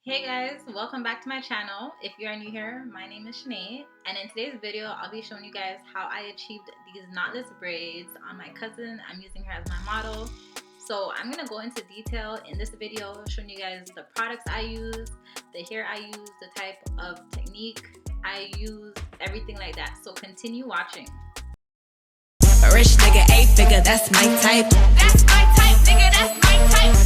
Hey guys, welcome back to my channel. If you are new here, my name is Shanae, and in today's video, I'll be showing you guys how I achieved these knotless braids on my cousin. I'm using her as my model. So I'm going to go into detail in this video, showing you guys the products I use, the hair I use, the type of technique I use, everything like that. So continue watching. A rich nigga, 8-figure, that's my type. That's my type, nigga, that's my type.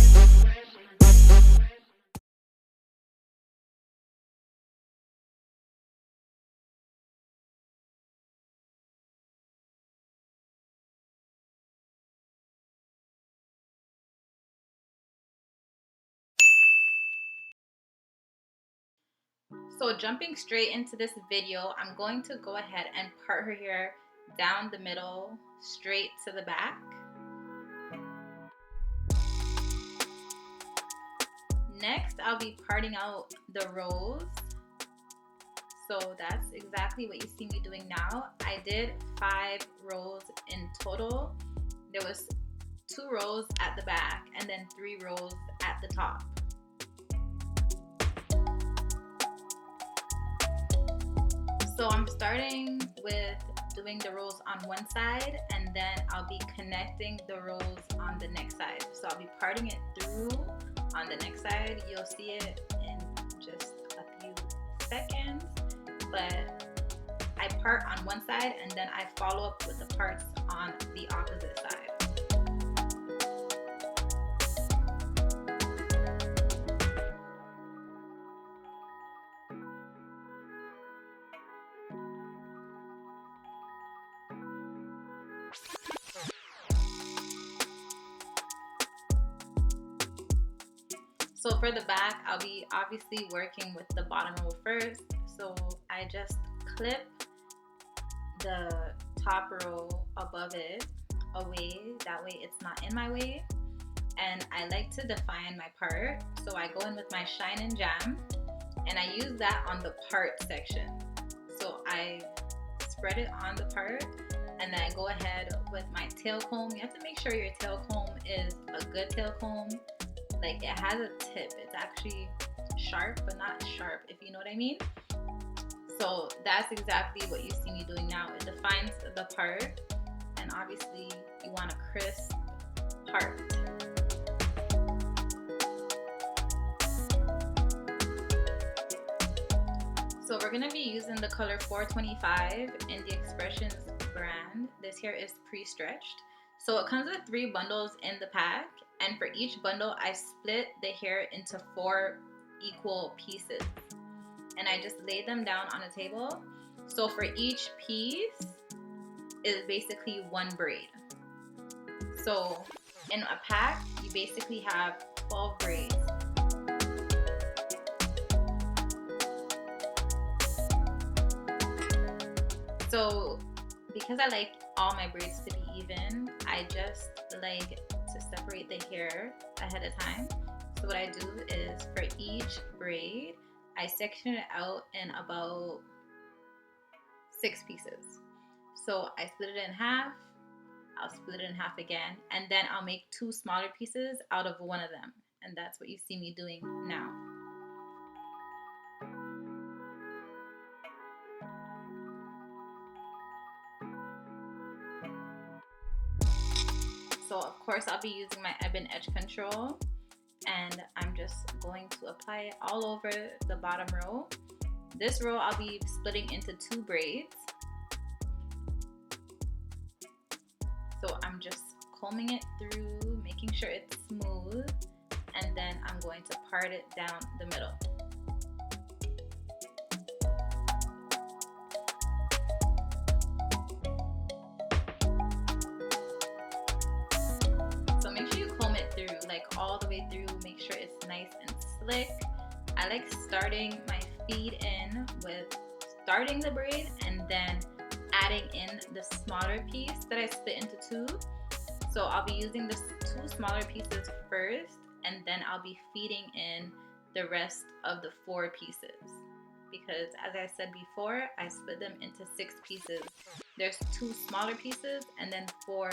So jumping straight into this video, I'm going to go ahead and part her hair down the middle, straight to the back. Next, I'll be parting out the rows. So that's exactly what you see me doing now. I did 5 rows in total. There was 2 rows at the back and then 3 rows at the top. So I'm starting with doing the rows on one side, and then I'll be connecting the rows on the next side. So I'll be parting it through on the next side. You'll see it in just a few seconds, but I part on one side and then I follow up with the parts on the opposite side. So for the back, I'll be obviously working with the bottom row first. So I just clip the top row above it away. That way it's not in my way. And I like to define my part. So I go in with my Shine and Jam, and I use that on the part section. So I spread it on the part, and then I go ahead with my tail comb. You have to make sure your tail comb is a good tail comb. Like, it has a tip. It's actually sharp, but not sharp, if you know what I mean. So that's exactly what you see me doing now. It defines the part, and obviously you want a crisp part. So we're gonna be using the color 425 in the Expressions brand. This hair is pre-stretched. So it comes with 3 bundles in the pack, and for each bundle I split the hair into 4 equal pieces, and I just lay them down on a table. So for each piece is basically 1 braid. So in a pack you basically have 12 braids. So because I like all my braids to be even, I just like to separate the hair ahead of time. So what I do is for each braid, I section it out in about 6 pieces. So I split it in half, I'll split it in half again, and then I'll make 2 smaller pieces out of one of them. And that's what you see me doing now. So of course I'll be using my Ebon Edge Control, and I'm just going to apply it all over the bottom row. This row I'll be splitting into 2 braids. So I'm just combing it through, making sure it's smooth, and then I'm going to part it down the middle. All the way through, make sure it's nice and slick. I like starting my feed in with starting the braid and then adding in the smaller piece that I split into 2. So I'll be using the 2 smaller pieces first, and then I'll be feeding in the rest of the 4 pieces, because as I said before, I split them into 6 pieces. There's 2 smaller pieces and then 4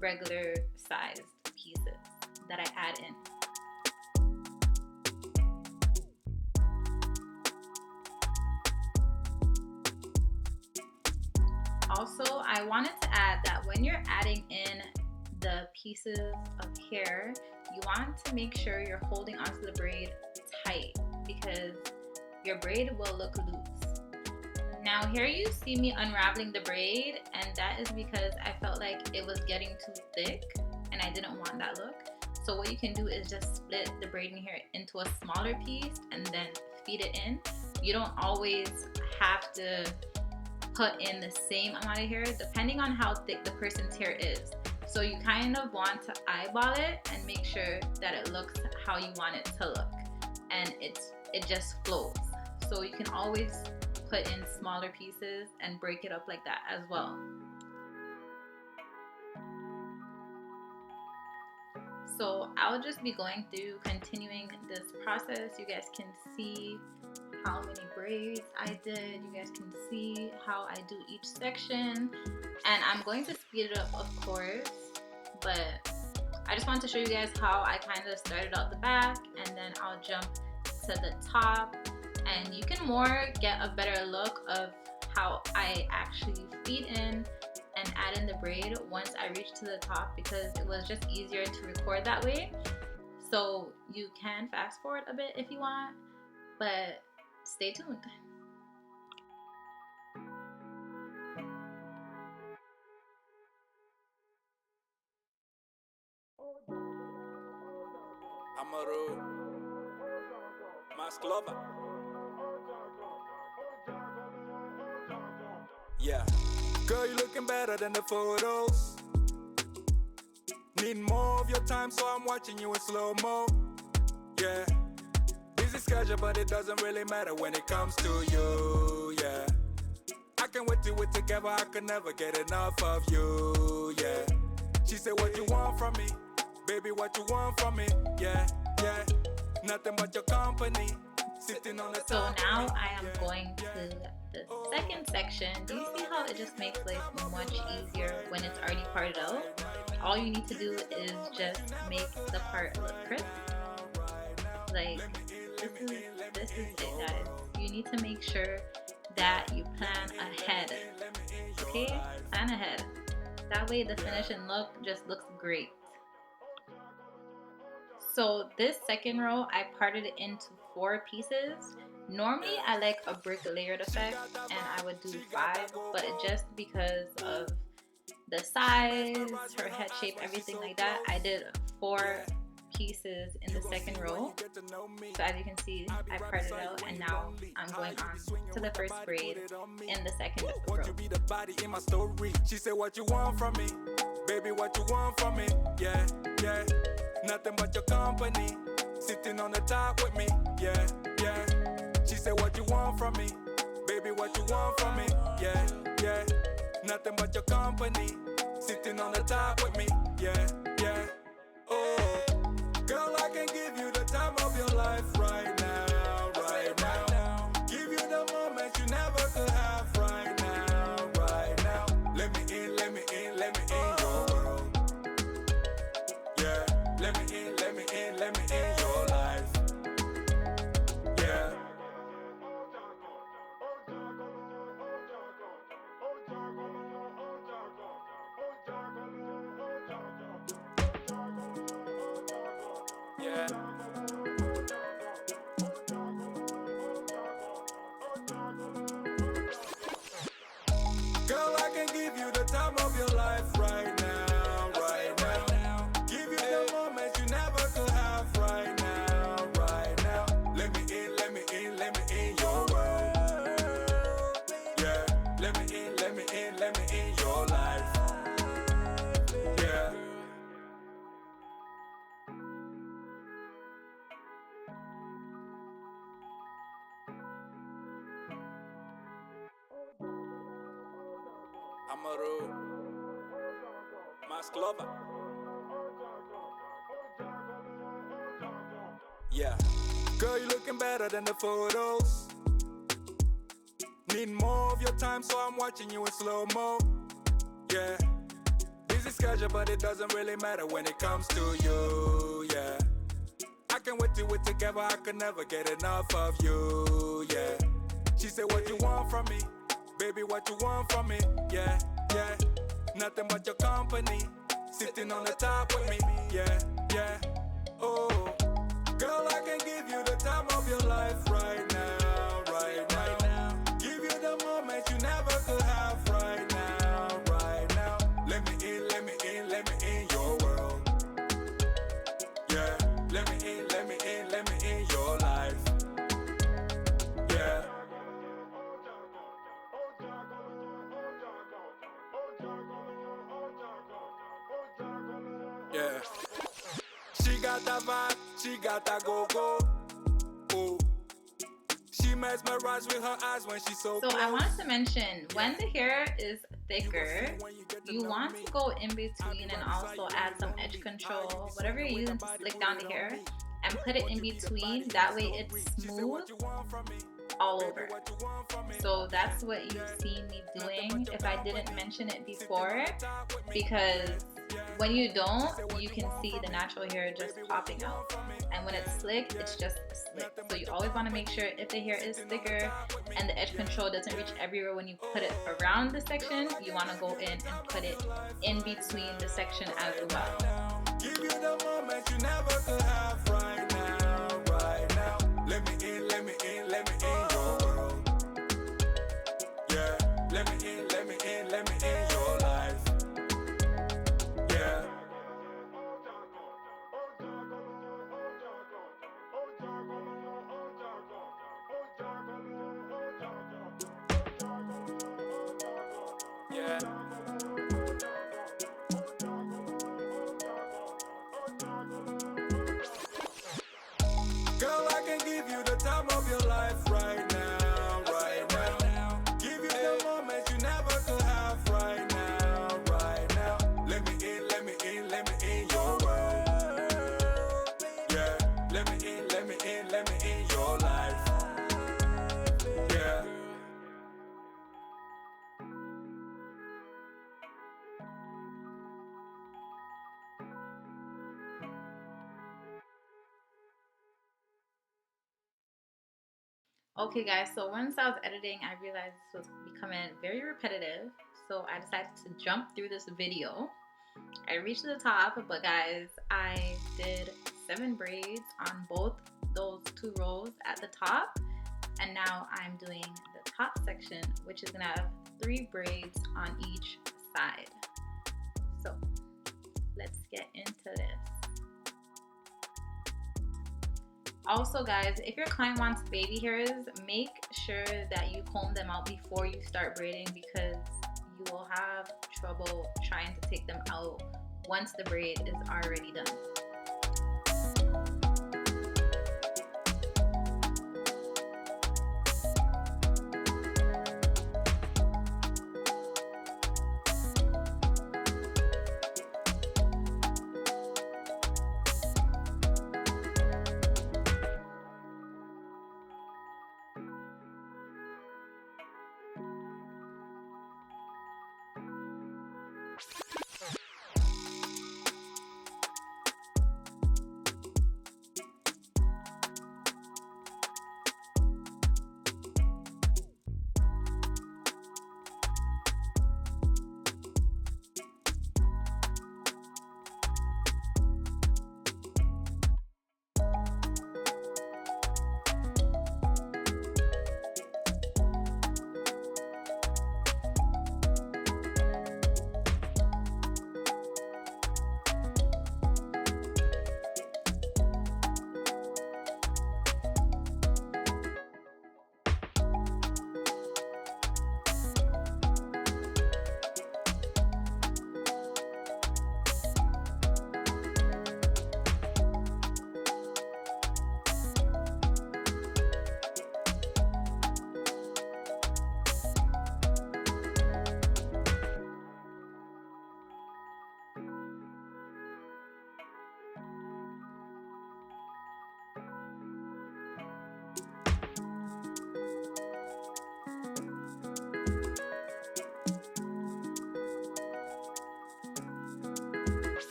regular sized pieces that I add in. Also, I wanted to add that when you're adding in the pieces of hair, you want to make sure you're holding onto the braid tight because your braid will look loose. Now here you see me unraveling the braid, and that is because I felt like it was getting too thick and I didn't want that look. So what you can do is just split the braiding hair into a smaller piece and then feed it in. You don't always have to put in the same amount of hair depending on how thick the person's hair is. So you kind of want to eyeball it and make sure that it looks how you want it to look, and it just flows. So you can always put in smaller pieces and break it up like that as well. So I'll just be going through continuing this process. You guys can see how many braids I did. You guys can see how I do each section, and I'm going to speed it up, of course, but I just want to show you guys how I kind of started out the back, and then I'll jump to the top, and you can more get a better look of how I actually feed in and add in the braid once I reach to the top, because it was just easier to record that way. So you can fast forward a bit if you want, but stay tuned. Amaru Masklova. Yeah, girl, you looking better than the photos. Need more of your time, so I'm watching you in slow-mo. Yeah, busy schedule, but it doesn't really matter when it comes to you. Yeah, I can't wait till we're together. I could never get enough of you. Yeah, she said, what you want from me? Baby, what you want from me? Yeah, yeah, nothing but your company. Sitting on the So now I am going to the second section. Do you see how it just makes life much easier when it's already parted out? All you need to do is just make the part look crisp. Like, this is it, guys. You need to make sure that you plan ahead. Okay? Plan ahead. That way the finishing look just looks great. So this second row, I parted it into 4 pieces. Normally I like a brick layered effect, and I would do 5, but just because of the size, her head shape, everything like that, I did 4 pieces in the second row. So as you can see, I parted it out, and now I'm going on to the first braid in the second row. She said, what you want from me? Baby, what you want from me? Yeah, yeah, nothing but your company. Sitting on the top with me. Yeah, yeah. She said, what you want from me? Baby, what you want from me? Yeah, yeah, nothing but your company. Sitting on the top with me. Yeah, yeah. Oh, girl, I can give you the time of your life right now, right now. Give you the moment you never could have right now, right now. Let me in, let me in, let me in your world. Yeah, let me in, let me in, let me in your life. Yeah. Yeah. Girl, I can give you the time of your life right now, right now. Give you the moment you never could have right now, right now. Let me in, let me in, let me in your world. Yeah, let me in, let me in, let me in your life. Yeah. Amaru Masklova. Yeah, girl, you looking better than the photos. Need more of your time, so I'm watching you in slow-mo. Yeah, busy schedule, but it doesn't really matter when it comes to you. Yeah, I can't wait till we're together. I could never get enough of you. Yeah, she said, what you want from me? Baby, what you want from me? Yeah, yeah. Nothing but your company. Sitting on the top with me. Yeah, yeah. Oh, girl, I can give you the time of your life right now, right now. Give you the moment you never could have right now, right now. Let me in, let me in, let me in your world. Yeah, let me in, let me in, let me in your life. Yeah. Yeah. She got that vibe, she got that go-go. Oh. She mesmerized with her eyes when she's so So close. I wanted to mention, when the hair is thicker, you want to go in between and also add some edge control, whatever you're using to slick down the hair, and put it in between. That way it's smooth all over. So that's what you've seen me doing, if I didn't mention it before, because when you don't, you can see the natural hair just popping out, and when it's slick, it's just slick. So you always want to make sure, if the hair is thicker and the edge control doesn't reach everywhere when you put it around the section, you want to go in and put it in between the section as well. Give you the moment you never could have right now, right now. Let me in, let me in, let me in your world. Yeah, let me in, let me in, let me in your life. Yeah. Yeah. Girl, I can give you the time of your life right now, right now. Give you the moment you never could have right now, right now. Let me in, let me in, let me in your world. Yeah, let me in, let me in, let me in your life. Yeah. Okay guys, so once I was editing, I realized this was becoming very repetitive, so I decided to jump through this video. I reached the top, but guys, I did 7 braids on both those 2 rows at the top, and now I'm doing the top section, which is gonna have 3 braids on each side. So let's get into this. Also guys, if your client wants baby hairs, make sure that you comb them out before you start braiding, because you will have trouble trying to take them out once the braid is already done.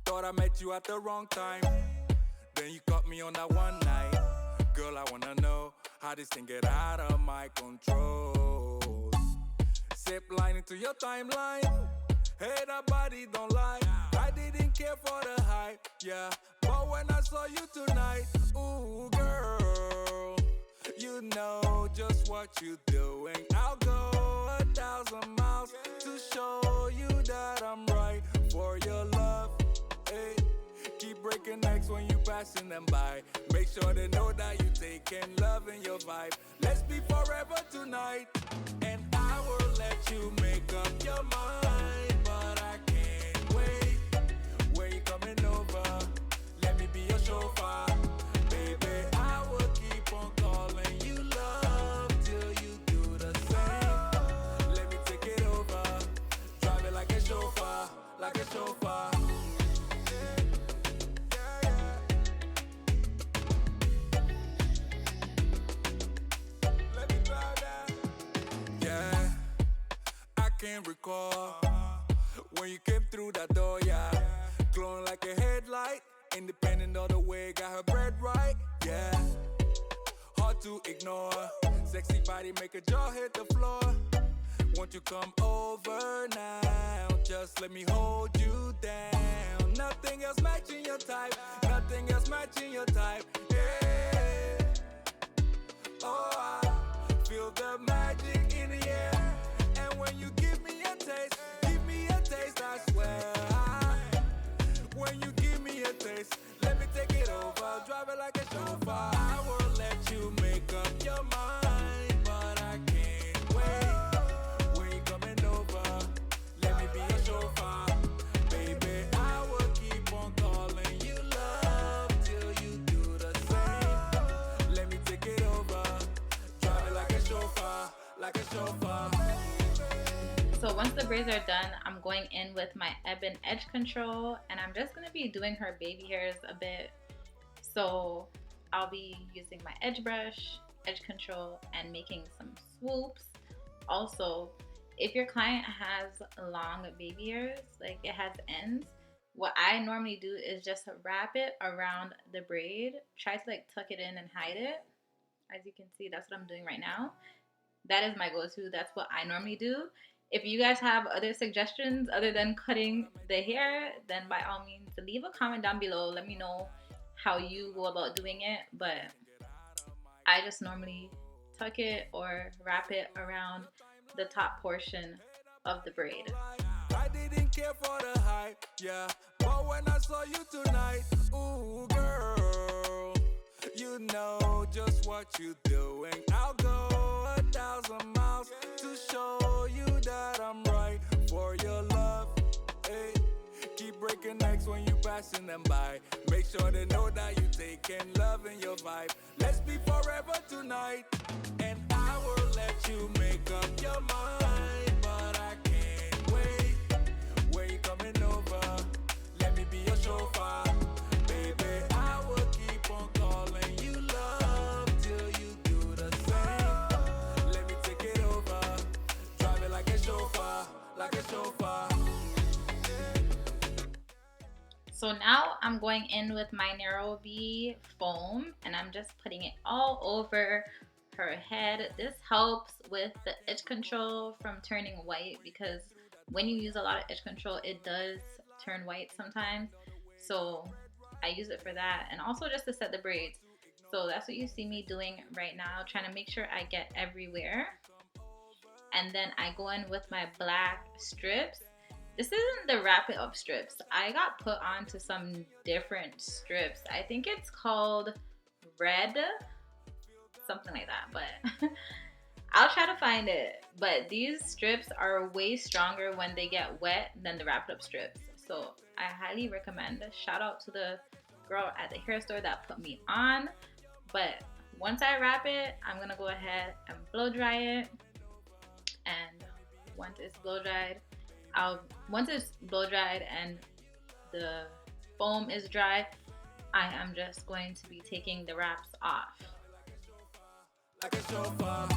Thought I met you at the wrong time. Then you caught me on that one night. Girl, I wanna know how this thing get out of my control. Zip line into your timeline. Hey, that body don't lie. I didn't care for the hype, yeah. But when I saw you tonight, ooh, girl, you know just what you're doing. I'll go 1,000 miles to show you that I'm right for your love. Hey, keep breaking necks when you passing them by. Make sure they know that you taking love in your vibe. Let's be forever tonight, and I will let you make up your mind. But I can't wait. When you coming over, let me be your chauffeur. Baby, I will keep on calling you love till you do the same. Let me take it over, drive it like a chauffeur, like a chauffeur. Can't recall when you came through that door, yeah. Glowing like a headlight, independent all the way, got her bread right, yeah. Hard to ignore, sexy body make a jaw hit the floor. Won't you come over now? Just let me hold you down. Nothing else matching your type, nothing else matching your type, yeah. Oh, I feel the magic in the air. When you give me a taste, I swear. When you give me a taste, let me take it over, drive it like a chauffeur. I will let you make up your mind, but I can't wait. When you coming over, let me be your chauffeur. Baby, I will keep on calling you love till you do the same. Let me take it over, drive it like a chauffeur, like a chauffeur. So once the braids are done, I'm going in with my ebon edge control, and I'm just going to be doing her baby hairs a bit. So I'll be using my edge brush, edge control, and making some swoops. Also, if your client has long baby hairs, like it has ends, what I normally do is just wrap it around the braid, try to like tuck it in and hide it. As you can see, that's what I'm doing right now. That is my go-to. That's what I normally do. If you guys have other suggestions other than cutting the hair, then by all means, leave a comment down below. Let me know how you go about doing it. But I just normally tuck it or wrap it around the top portion of the braid. I didn't care for the hype, yeah. But when I saw you tonight, ooh, girl, you know just what you're doing. I'll go 1,000 miles to show you that I'm right for your love. Hey, keep breaking necks when you passing them by. Make sure they know that you taking love in your vibe. Let's be forever tonight, and I will let you make up your mind. But I can't wait. When you coming over, let me be your chauffeur. Baby, I will keep on calling you love till you do the same. Let me take it over, drive it like a chauffeur, like a chauffeur. So now I'm going in with my narrow V foam, and I'm just putting it all over her head. This helps with the edge control from turning white, because when you use a lot of edge control, it does turn white sometimes. So I use it for that, and also just to set the braids. So that's what you see me doing right now, trying to make sure I get everywhere. And then I go in with my black strips. This isn't the wrap it up strips. I got put onto some different strips. I think it's called red, something like that, but I'll try to find it. But these strips are way stronger when they get wet than the wrapped up strips. So I highly recommend. Shout out to the girl at the hair store that put me on. But once I wrap it, I'm gonna go ahead and blow dry it. And once it's blow dried and the foam is dry, I am just going to be taking the wraps off. Like a chauffeur.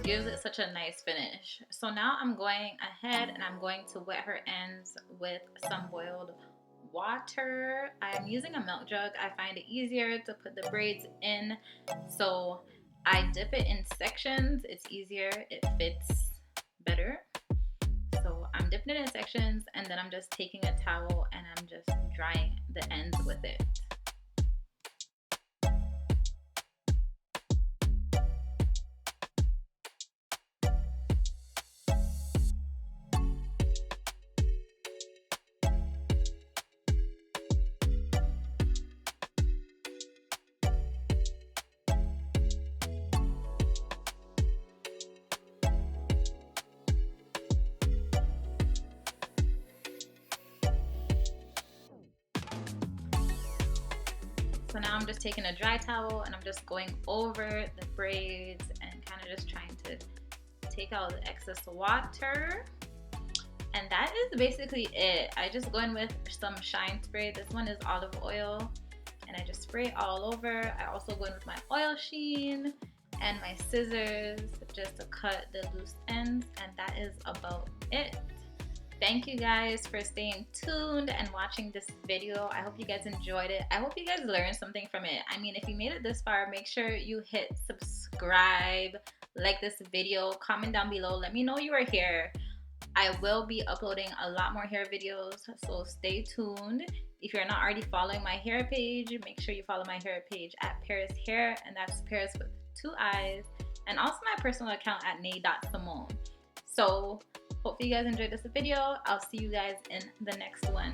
gives it such a nice finish. So now I'm going ahead and I'm going to wet her ends with some boiled water. I'm using a milk jug. I find it easier to put the braids in, so I dip it in sections. It's easier, it fits better. So I'm dipping it in sections, and then I'm just taking a towel and I'm just drying the ends with it. So now I'm just taking a dry towel and I'm just going over the braids and kind of just trying to take out the excess water. And that is basically it. I just go in with some shine spray. This one is olive oil, and I just spray it all over. I also go in with my oil sheen and my scissors just to cut the loose ends, and that is about it. Thank you guys for staying tuned and watching this video. I hope you guys enjoyed it. I hope you guys learned something from it. I mean, if you made it this far, make sure you hit subscribe, like this video, comment down below. Let me know you are here. I will be uploading a lot more hair videos, so stay tuned. If you're not already following my hair page, make sure you follow my hair page at Paris Hair, and that's Paris with 2 eyes, and also my personal account at nae.simone. So hope you guys enjoyed this video. I'll see you guys in the next one.